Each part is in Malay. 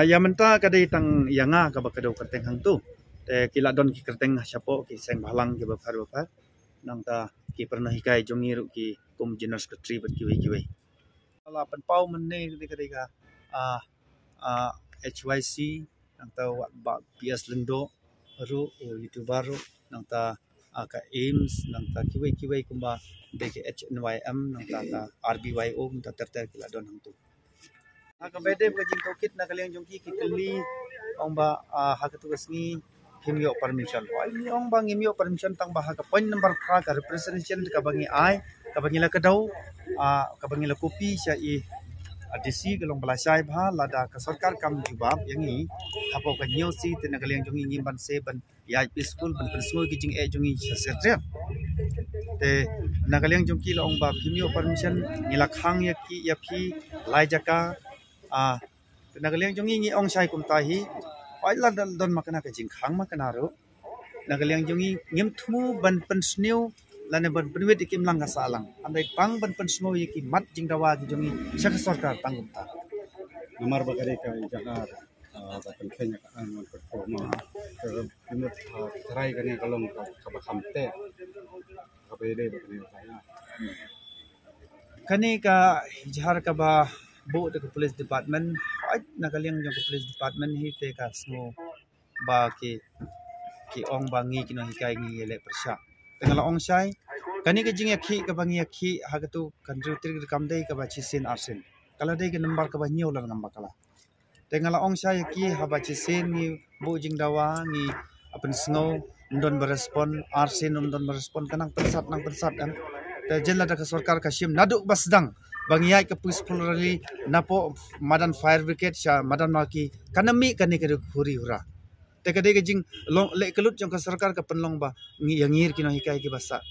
Ya menta kadai tang yanga ka bakado kerteng hang tu. Te kila don ki kerteng siapo ki seng balang ki bapar nang ta ki pernah hikai jongi ru ki kum general secretary bat kiwi. Ala pen pau menne kadai ka HYC nang ta ba PS Lendo ru YouTuber ru nang ta ka AIMS nang ta kiwi kumba deke HNYM nang ta RBYO nang ta kila don hang tu. Aga bede bajing tokit na kaliang jongki kikali ong ba hakatugas ni himyo permission. Ai ong bang himyo permission tang bah ka point number 3 ka representation ka bangi ai ka bangi la kadau ka bangi la kopi sya i DC galong balasai bha lada ka sarkar kam jubab yangi hapo ka nyo si tin kaliang jongi ngim ban se ban ya peaceful ban persmo ki jing e jongi secretary te na kaliang jongki la ong ba himyo permission ngila khang yaki yapi lai jaka nagaliang jongi ngi ong sai kum tahi ai la don makana ka jing khang makana ro nagaliang jongi ngim thumu ban pensniu lane ban penwet ikim lang ka salang andai pang ban pensmo yiki mat jing dawa ki jongi sak sarkar tangum ta nomor bakare ka jahar ba penkhenya ka an mon performa ke imut trai kane kalong ka ba khamte ka bede bakane saya kani ka jahar ka ba bu de police department ai nagaliang jong police department hi te ka smo ba ki ong bangi kino hikai ngi ele persya tengala ong sai kani ke jing yakhi ka bangi yakhi hagatu country tri kam dei ka ba chisin arsin kala dei ke number ka ba nyo la ngam bakala tengala ong sai yakhi ha ba chisin ni bu jing dawa ni apen snow ndon berespon arsin ndon berespon kanang persat nang persat an te jela da ka sarkar ka sim naduk basdang bangyai ka peaceful rally napo madan fire brigade sha madan maki kanami kani ke khuri hura te kade ke jing long le kelut jong ka sarkar ka penlong ba ngir kino hikai ki basa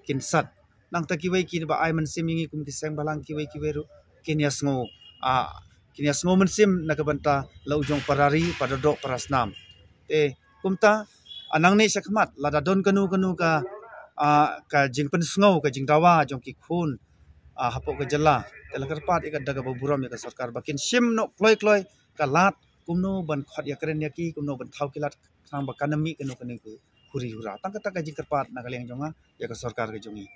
kinsat nang ta kiwai ki ba ai man sim ngi kum ki seng balang kiwai ru kinyas ngo man sim na ka banta lau jong parari padodok parasnam te kumta anang ne sakmat lada don kanu ka jing pen sngo ka jing dawa jong ki khun hapok ke jela telakar pat ikat daga buram ya ka sarkar bakin sim no kloi ka lat kumno ban khot ya kren yaki kumno ban thau kilat khang ba kanami kanu ku huri hura tang ka jing karpat na kaleng jonga ya ka sarkar ke jongi